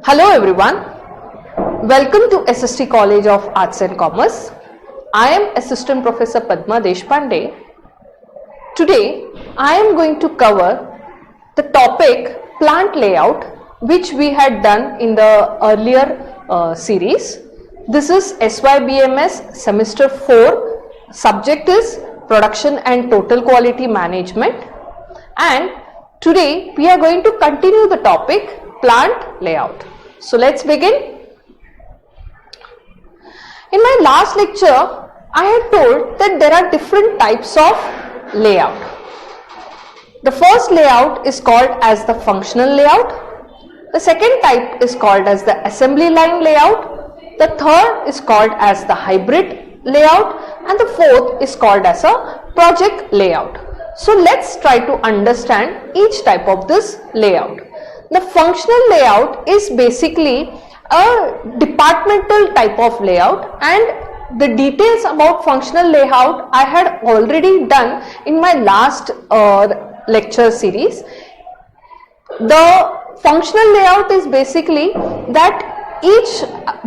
Hello everyone, welcome to SST College of Arts and Commerce. I am Assistant Professor Padma Deshpande. Today I am going to cover the topic plant layout, which we had done in the earlier series. This is SYBMS semester 4, subject is production and total quality management, and today we are going to continue the topic plant layout. So let's begin. In my last lecture, I had told that there are different types of layout. The first layout is called as the functional layout. The second type is called as the assembly line layout. The third is called as the hybrid layout, and the fourth is called as a project layout. So let's try to understand each type of this layout. The functional layout is basically a departmental type of layout, and the details about functional layout I had already done in my last lecture series. The functional layout is basically that each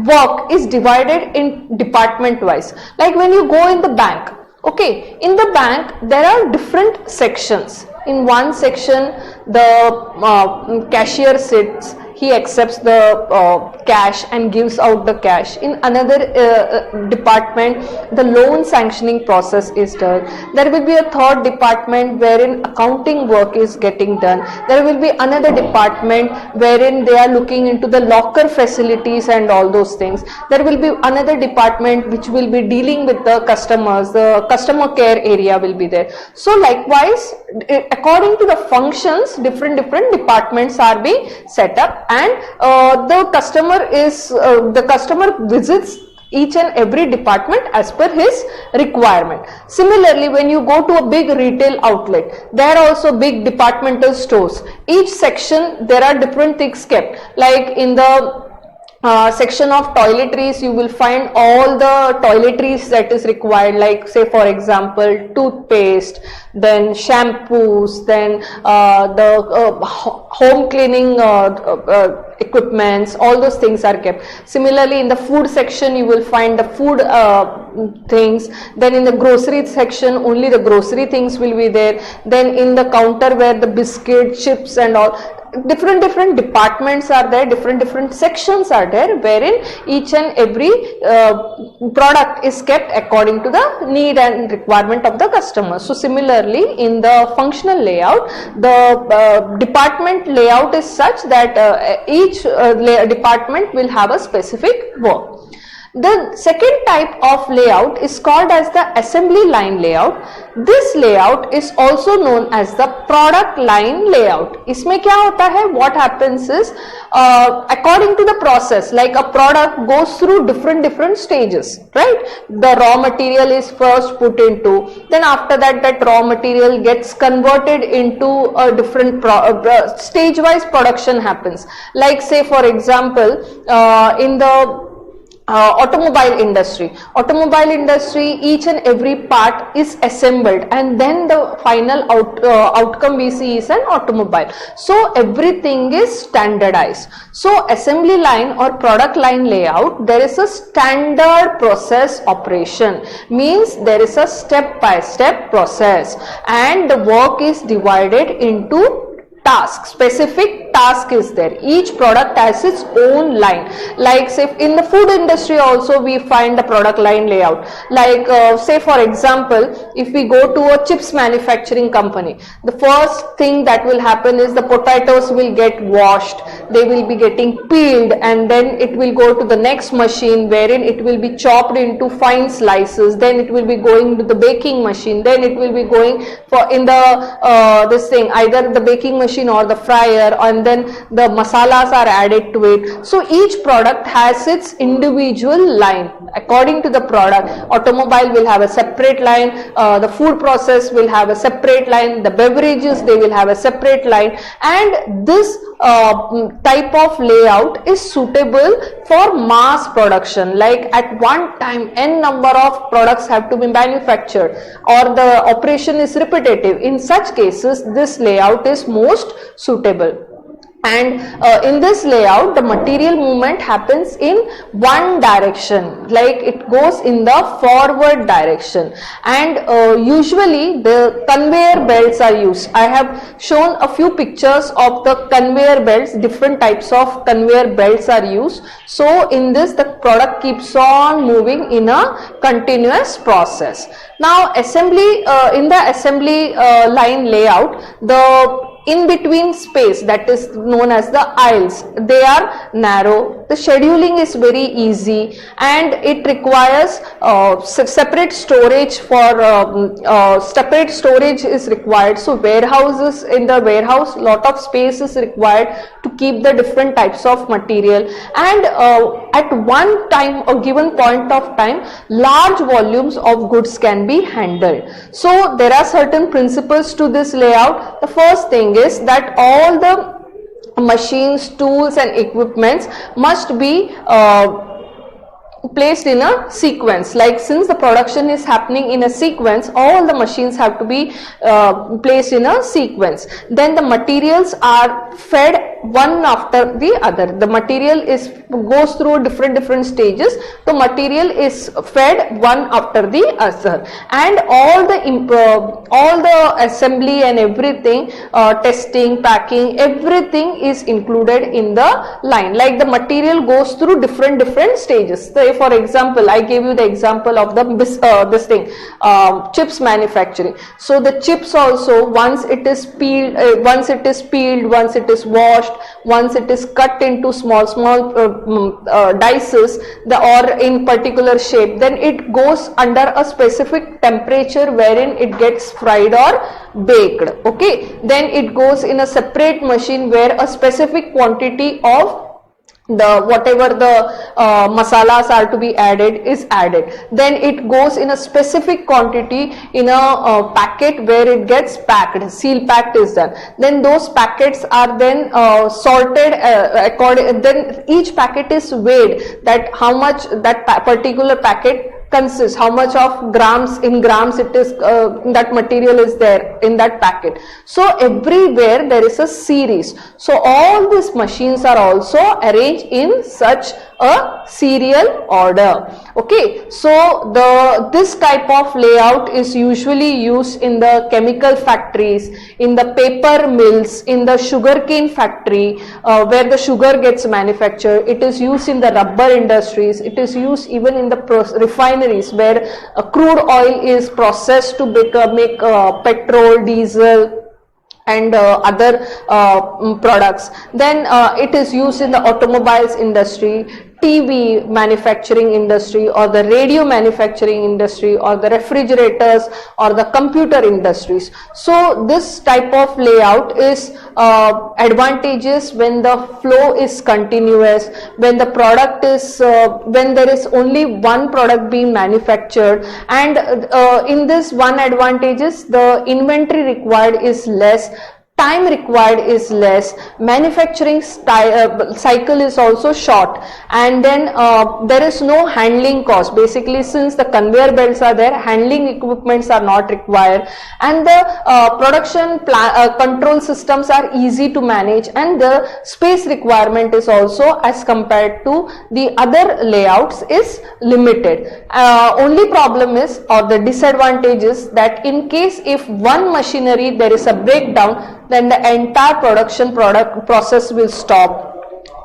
work is divided in department wise. Like when you go in the bank, okay, in the bank there are different sections. In one section the cashier sits, he accepts the cash and gives out the cash. In another department the loan sanctioning process is done. There will be a third department wherein accounting work is getting done. There will be another department wherein they are looking into the locker facilities and all those things. There will be another department which will be dealing with the customers, the customer care area will be there. So likewise, according to the functions, different departments are being set up, and the customer visits each and every department as per his requirement. Similarly, when you go to a big retail outlet, there are also big departmental stores. Each section there are different things kept. Like in the section of toiletries, you will find all the toiletries that is required, like say for example toothpaste, then shampoos, then the home cleaning equipments, all those things are kept. Similarly, in the food section you will find the food things. Then in the grocery section only the grocery things will be there. Then in the counter where the biscuit, chips and all, different departments are there, different sections are there, wherein each and every product is kept according to the need and requirement of the customer. So similarly, in the functional layout, the department layout is such that each department will have a specific work. The second type of layout is called as the assembly line layout. This layout is also known as the product line layout. इसमें क्या होता है? What happens is, according to the process, like a product goes through different stages, right? The raw material is first put into, then after that raw material gets converted into a different stage-wise production happens. Like say for example, in the automobile industry, each and every part is assembled, and then the final outcome we see is an automobile. So everything is standardized. So assembly line or product line layout, there is a standard process operation, means there is a step-by-step process, and the work is divided into task. Specific task is there. Each product has its own line. Like say in the food industry also we find the product line layout. Like say for example, if we go to a chips manufacturing company, the first thing that will happen is the potatoes will get washed, they will be getting peeled, and then it will go to the next machine wherein it will be chopped into fine slices. Then it will be going to the baking machine. Then it will be going for in the this thing, either the baking machine or the fryer, and then the masalas are added to it. So each product has its individual line according to the product. Automobile will have a separate line, the food process will have a separate line, the beverages they will have a separate line, and this type of layout is suitable for mass production. Like at one time n number of products have to be manufactured, or the operation is repetitive. In such cases this layout is most suitable. and in this layout the material movement happens in one direction, like it goes in the forward direction, and usually the conveyor belts are used. I have shown a few pictures of the conveyor belts. Different types of conveyor belts are used. So in this the product keeps on moving in a continuous process. Now assembly, in the assembly line layout, the in between space, that is known as the aisles, they are narrow. The scheduling is very easy, and it requires separate storage separate storage is required. So warehouses, in the warehouse lot of space is required to keep the different types of material, and at one time or given point of time large volumes of goods can be handled. So there are certain principles to this layout. The first thing is that all the machines, tools and equipments must be placed in a sequence. Like since the production is happening in a sequence, all the machines have to be placed in a sequence. Then the materials are fed one after the other. The material goes through different stages. The material is fed one after the other, and all the assembly and everything, testing, packing, everything is included in the line. Like the material goes through different stages. Say for example, I gave you the example of the chips manufacturing. So the chips also, once it is peeled, once it is washed, once it is cut into small dices, or in particular shape, then it goes under a specific temperature wherein it gets fried or baked. Okay, then it goes in a separate machine where a specific quantity of the whatever the masalas are to be added is added. Then it goes in a specific quantity in a packet where it gets packed, seal packed is done. Then those packets are then sorted according, then each packet is weighed, that how much that particular packet consists, how much of grams it is, that material is there in that packet. So everywhere there is a series. So all these machines are also arranged in such a serial order. Okay, so this type of layout is usually used in the chemical factories, in the paper mills, in the sugarcane factory where the sugar gets manufactured. It is used in the rubber industries. It is used even in the refineries where crude oil is processed to make petrol, diesel and other products. Then it is used in the automobiles industry, TV manufacturing industry, or the radio manufacturing industry, or the refrigerators, or the computer industries. So this type of layout is advantageous when the flow is continuous, when the product is when there is only one product being manufactured, and in this one advantage is the inventory required is less, time required is less, manufacturing cycle is also short, and then there is no handling cost. Basically, since the conveyor belts are there, handling equipments are not required, and the production control systems are easy to manage, and the space requirement is also, as compared to the other layouts, is limited. Only problem is, or the disadvantage is, that in case if one machinery there is a breakdown, then the entire production process will stop.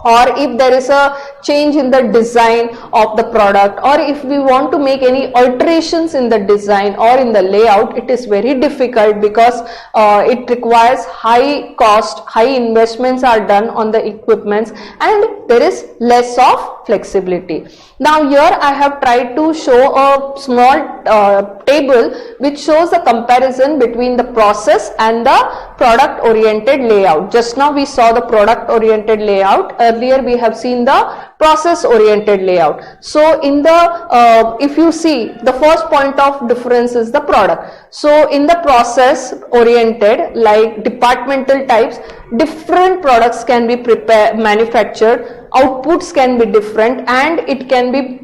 Or if there is a change in the design of the product, or if we want to make any alterations in the design or in the layout, it is very difficult, because it requires high cost, high investments are done on the equipments, and there is less of flexibility. Now here I have tried to show a small table which shows a comparison between the process and the product oriented layout. Just now we saw the product oriented layout. Earlier we have seen the process oriented layout. So in the if you see, the first point of difference is the product. So in the process oriented, like departmental types, different products can be manufactured, outputs can be different, and it can be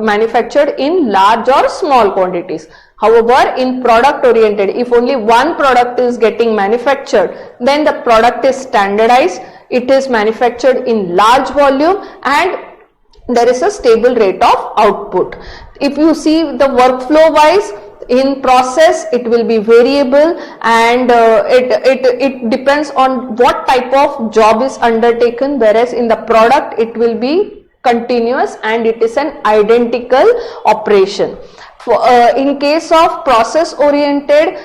manufactured in large or small quantities. However, in product oriented, if only one product is getting manufactured, then the product is standardized, it is manufactured in large volume, and there is a stable rate of output. If you see the workflow wise, in process it will be variable, and it depends on what type of job is undertaken, whereas in the product it will be continuous and it is an identical operation. In case of process oriented,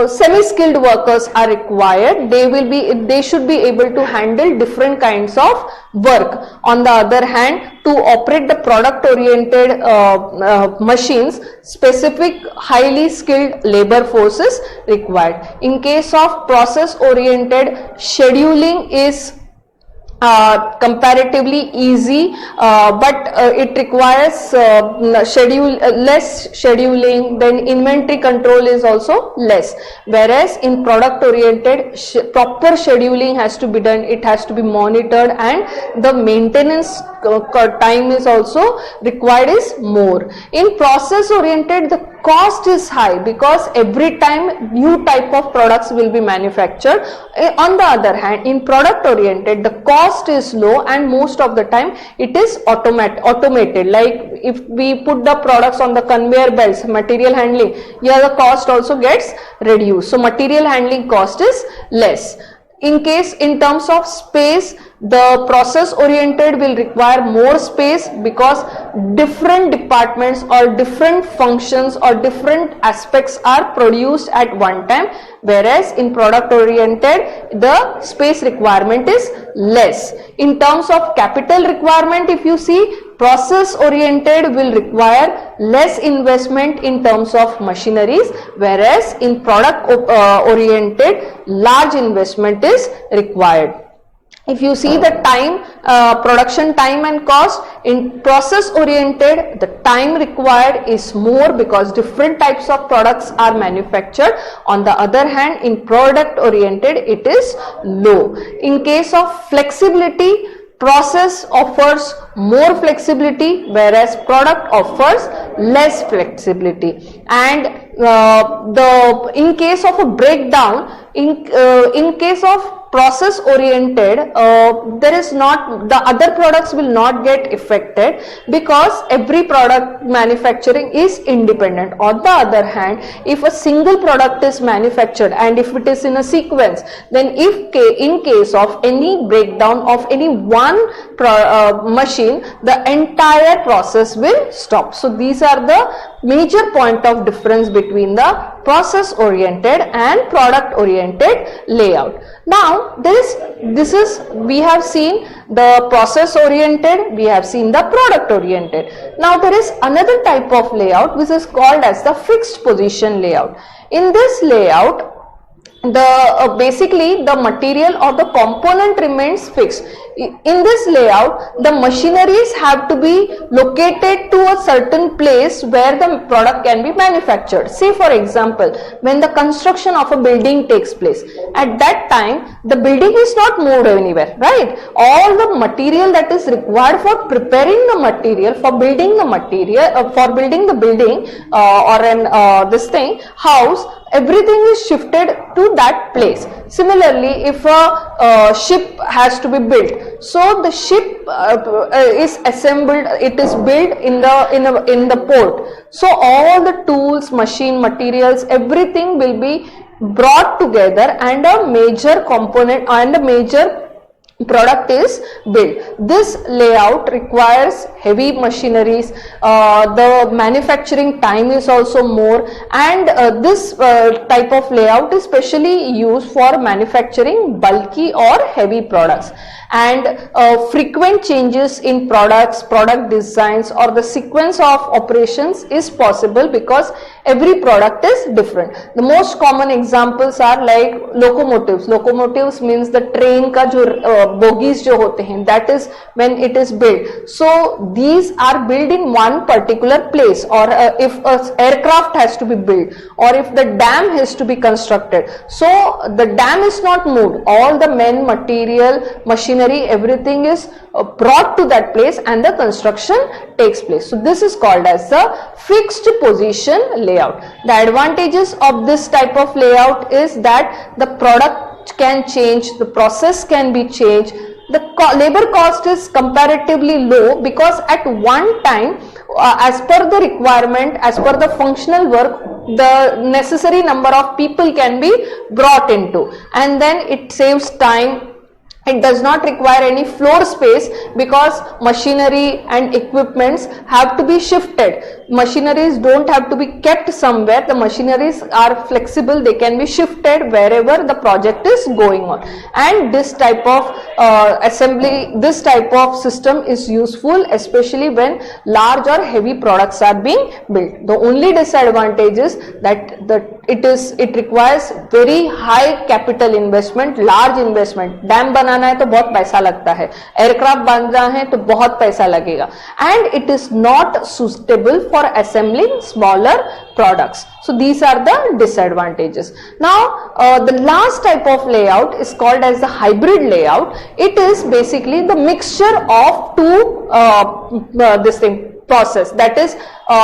semi-skilled workers are required. They should be able to handle different kinds of work. On the other hand, to operate the product oriented machines, specific highly skilled labor force is required. In case of process oriented, scheduling is comparatively easy, but it requires less scheduling. Then inventory control is also less, whereas in product oriented, proper scheduling has to be done, it has to be monitored, and the maintenance time is also required is more. In process oriented, the cost is high because every time new type of products will be manufactured. On the other hand, in product oriented, the cost is low and most of the time it is automated. Like if we put the products on the conveyor belts, material handling, here the cost also gets reduced. So material handling cost is less. In terms of space, the process oriented will require more space because different departments or different functions or different aspects are produced at one time, whereas in product oriented the space requirement is less. In terms of capital requirement, if you see, process oriented will require less investment in terms of machineries, whereas in product oriented large investment is required. If you see the time, production time and cost, in process oriented the time required is more because different types of products are manufactured. On the other hand, in product oriented it is low. In case of flexibility, process offers more flexibility, whereas product offers less flexibility. And in case of a breakdown, in case of process oriented, there is not, the other products will not get affected because every product manufacturing is independent. On the other hand, if a single product is manufactured and if it is in a sequence, then in case of any breakdown of any one machine, the entire process will stop. So these are the major point of difference between the process oriented and product oriented layout. Now we have seen the process oriented, we have seen the product oriented. Now there is another type of layout which is called as the fixed position layout. In this layout, basically the material or the component remains fixed. In this layout, the machineries have to be located to a certain place where the product can be manufactured. Say for example, when the construction of a building takes place, at that time the building is not moved anywhere, right? All the material that is required for preparing the material, for building the material, for building the building or an house, everything is shifted to that place. Similarly, if a ship has to be built, so the ship is assembled, it is built in the port. So all the tools, machine, materials, everything will be brought together and a major component and a major product is built. This layout requires heavy machineries, the manufacturing time is also more, and this type of layout is specially used for manufacturing bulky or heavy products. And frequent changes in products, product designs, or the sequence of operations is possible because every product is different. The most common examples are like locomotives. Locomotives means the train ka jo bogies jo hote hain, that is when it is built. So these are built in one particular place, or if an aircraft has to be built, or if the dam has to be constructed, so the dam is not moved, all the men, material, machinery, everything is brought to that place and the construction takes place. So this is called as the fixed position layout. The advantages of this type of layout is that the product can change, the process can be changed. The labor cost is comparatively low because at one time, as per the requirement, as per the functional work, the necessary number of people can be brought into, and then it saves time. It does not require any floor space because machinery and equipments have to be shifted. Machineries don't have to be kept somewhere. The machineries are flexible. They can be shifted wherever the project is going on. And this type of assembly, this type of system is useful especially when large or heavy products are being built. The only disadvantage is that it requires very high capital investment, large investment. Dam बनाना है तो बहुत पैसा लगता है, aircraft बनना है तो बहुत पैसा लगेगा, and it is not suitable for assembling smaller products. So these are the disadvantages. Now the last type of layout is called as the hybrid layout. It is basically the mixture of two process, that is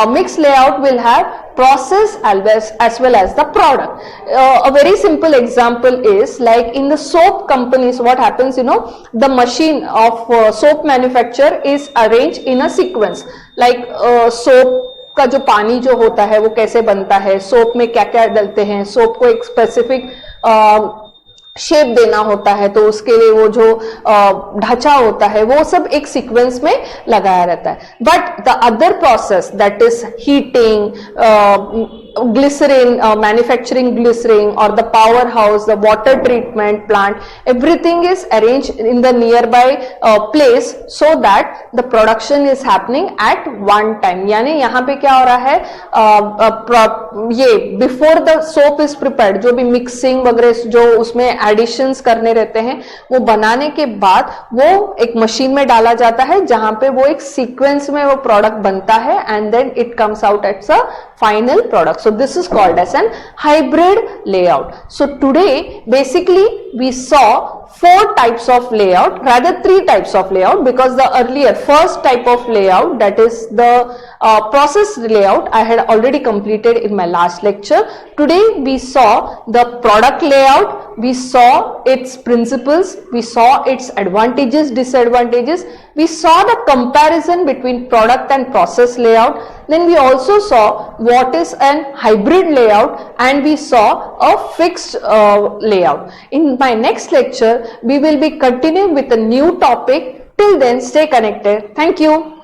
mixed layout will have process as well as the product. A very simple example is like in the soap companies, what happens, the machine of soap manufacture is arranged in a sequence, like soap का जो पानी जो होता है वो कैसे बनता है, सोप में क्या क्या डालते हैं, सोप को एक स्पेसिफिक शेप देना होता है तो उसके लिए वो जो ढांचा होता है वो सब एक सीक्वेंस में लगाया रहता है. But the other process that is heating, glycerin, manufacturing glycerin, or the powerhouse, the water treatment plant, everything is arranged in the nearby place so that the production is happening at one time. यानी यहाँ पे क्या हो रहा है, ये before the soap is prepared, जो भी mixing वगैरह जो उसमें additions करने रहते हैं वो बनाने के बाद वो एक मशीन में डाला जाता है जहां पे वो एक सीक्वेंस में वो प्रोडक्ट बनता है and then it comes out as a final product. So this is called as an hybrid layout. So today basically we saw 4 types of layout, rather 3 types of layout, because the earlier first type of layout, that is the process layout, I had already completed in my last lecture. Today we saw the product layout, we saw its principles, we saw its advantages, disadvantages, we saw the comparison between product and process layout. Then we also saw what is an hybrid layout, and we saw a fixed layout. In my next lecture, we will be continuing with a new topic. Till then, stay connected. Thank you.